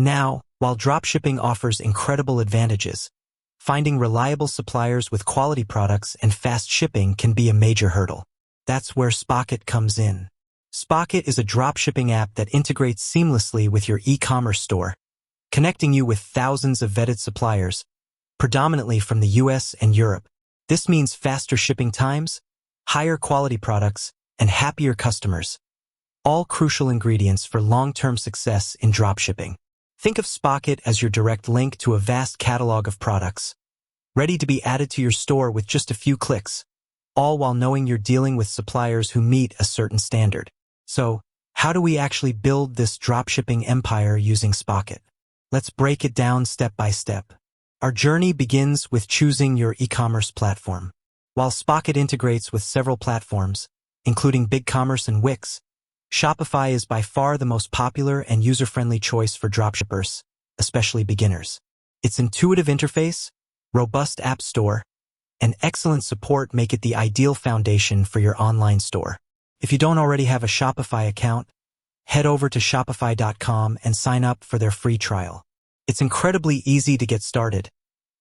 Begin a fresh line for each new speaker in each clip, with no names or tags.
Now, while dropshipping offers incredible advantages, finding reliable suppliers with quality products and fast shipping can be a major hurdle. That's where Spocket comes in. Spocket is a dropshipping app that integrates seamlessly with your e-commerce store, connecting you with thousands of vetted suppliers, predominantly from the US and Europe. This means faster shipping times, higher quality products, and happier customers, all crucial ingredients for long-term success in dropshipping. Think of Spocket as your direct link to a vast catalog of products, ready to be added to your store with just a few clicks, all while knowing you're dealing with suppliers who meet a certain standard. So, how do we actually build this dropshipping empire using Spocket? Let's break it down step by step. Our journey begins with choosing your e-commerce platform. While Spocket integrates with several platforms, including BigCommerce and Wix, Shopify is by far the most popular and user-friendly choice for dropshippers, especially beginners. Its intuitive interface, robust app store, and excellent support make it the ideal foundation for your online store. If you don't already have a Shopify account, head over to shopify.com and sign up for their free trial. It's incredibly easy to get started,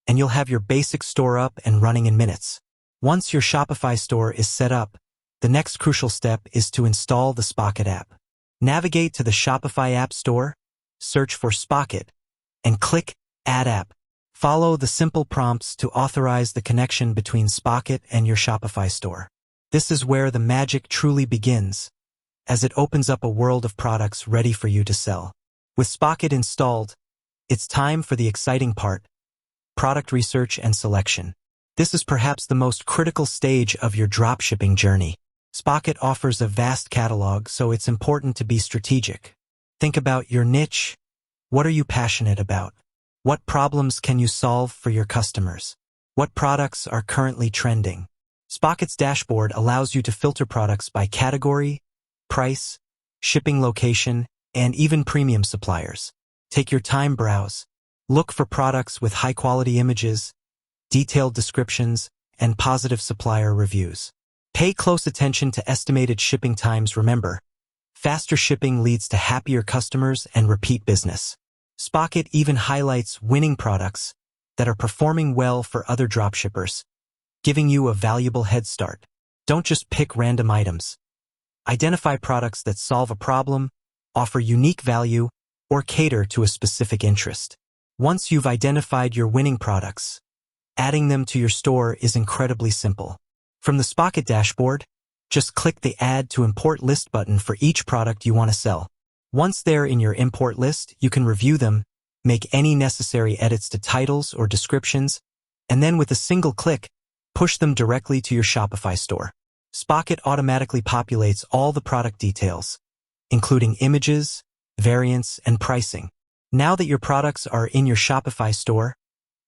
and you'll have your basic store up and running in minutes. Once your Shopify store is set up, the next crucial step is to install the Spocket app. Navigate to the Shopify App Store, search for Spocket, and click Add App. Follow the simple prompts to authorize the connection between Spocket and your Shopify store. This is where the magic truly begins, as it opens up a world of products ready for you to sell. With Spocket installed, it's time for the exciting part: product research and selection. This is perhaps the most critical stage of your dropshipping journey. Spocket offers a vast catalog, so it's important to be strategic. Think about your niche. What are you passionate about? What problems can you solve for your customers? What products are currently trending? Spocket's dashboard allows you to filter products by category, price, shipping location, and even premium suppliers. Take your time, browse. Look for products with high-quality images, detailed descriptions, and positive supplier reviews. Pay close attention to estimated shipping times. Remember, faster shipping leads to happier customers and repeat business. Spocket even highlights winning products that are performing well for other dropshippers, giving you a valuable head start. Don't just pick random items. Identify products that solve a problem, offer unique value, or cater to a specific interest. Once you've identified your winning products, adding them to your store is incredibly simple. From the Spocket dashboard, just click the Add to Import List button for each product you want to sell. Once they're in your import list, you can review them, make any necessary edits to titles or descriptions, and then with a single click, push them directly to your Shopify store. Spocket automatically populates all the product details, including images, variants, and pricing. Now that your products are in your Shopify store,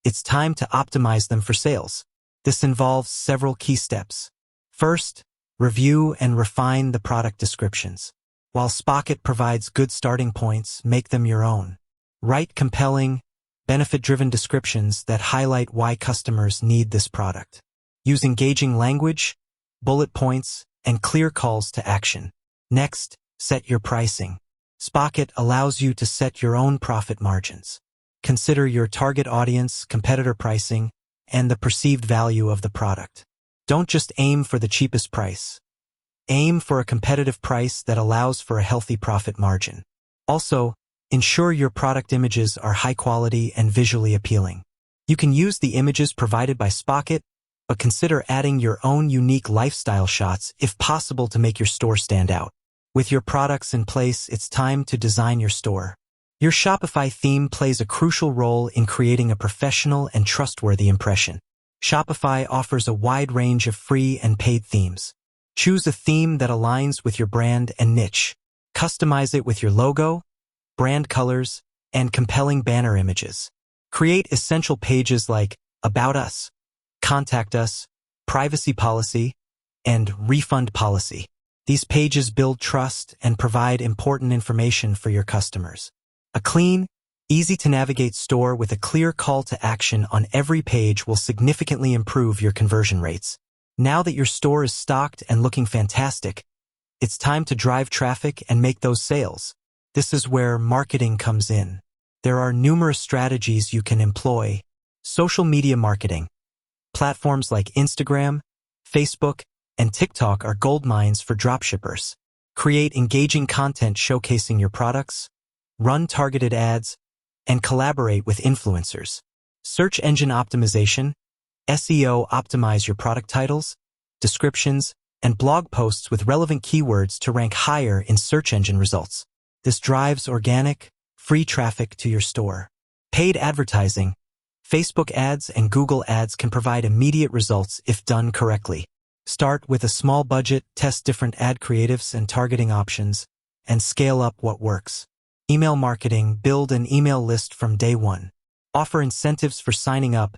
it's time to optimize them for sales. This involves several key steps. First, review and refine the product descriptions. While Spocket provides good starting points, make them your own. Write compelling, benefit-driven descriptions that highlight why customers need this product. Use engaging language, bullet points, and clear calls to action. Next, set your pricing. Spocket allows you to set your own profit margins. Consider your target audience, competitor pricing, and the perceived value of the product. Don't just aim for the cheapest price. Aim for a competitive price that allows for a healthy profit margin. Also, ensure your product images are high quality and visually appealing. You can use the images provided by Spocket, but consider adding your own unique lifestyle shots if possible to make your store stand out. With your products in place, it's time to design your store. Your Shopify theme plays a crucial role in creating a professional and trustworthy impression. Shopify offers a wide range of free and paid themes. Choose a theme that aligns with your brand and niche. Customize it with your logo, brand colors, and compelling banner images. Create essential pages like About Us, Contact Us, Privacy Policy, and Refund Policy. These pages build trust and provide important information for your customers. A clean, easy-to-navigate store with a clear call to action on every page will significantly improve your conversion rates. Now that your store is stocked and looking fantastic, it's time to drive traffic and make those sales. This is where marketing comes in. There are numerous strategies you can employ. Social media marketing. Platforms like Instagram, Facebook, and TikTok are goldmines for dropshippers. Create engaging content showcasing your products, run targeted ads, and collaborate with influencers. Search engine optimization, SEO. Optimize your product titles, descriptions, and blog posts with relevant keywords to rank higher in search engine results. This drives organic, free traffic to your store. Paid advertising. Facebook ads and Google ads can provide immediate results if done correctly. Start with a small budget, test different ad creatives and targeting options, and scale up what works. Email marketing. Build an email list from day one. Offer incentives for signing up.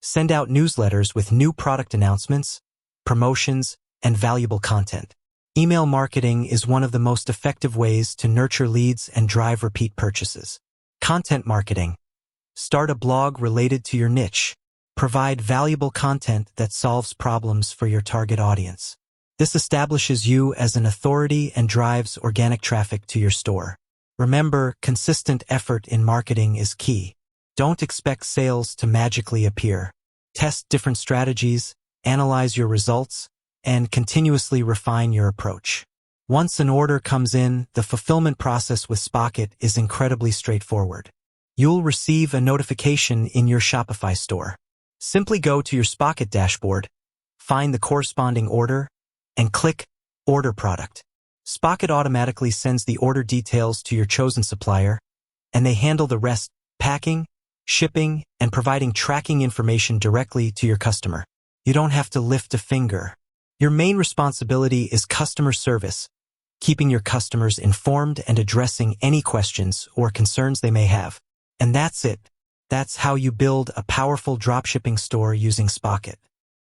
Send out newsletters with new product announcements, promotions, and valuable content. Email marketing is one of the most effective ways to nurture leads and drive repeat purchases. Content marketing. Start a blog related to your niche. Provide valuable content that solves problems for your target audience. This establishes you as an authority and drives organic traffic to your store. Remember, consistent effort in marketing is key. Don't expect sales to magically appear. Test different strategies, analyze your results, and continuously refine your approach. Once an order comes in, the fulfillment process with Spocket is incredibly straightforward. You'll receive a notification in your Shopify store. Simply go to your Spocket dashboard, find the corresponding order, and click Order Product. Spocket automatically sends the order details to your chosen supplier, and they handle the rest: packing, shipping, and providing tracking information directly to your customer. You don't have to lift a finger. Your main responsibility is customer service, keeping your customers informed and addressing any questions or concerns they may have. And that's it. That's how you build a powerful dropshipping store using Spocket.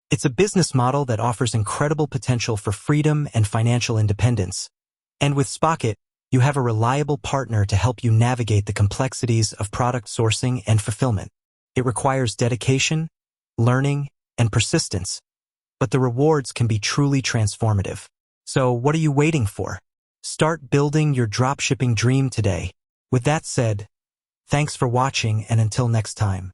It's a business model that offers incredible potential for freedom and financial independence. And with Spocket, you have a reliable partner to help you navigate the complexities of product sourcing and fulfillment. It requires dedication, learning, and persistence, but the rewards can be truly transformative. So what are you waiting for? Start building your dropshipping dream today. With that said, thanks for watching, and until next time.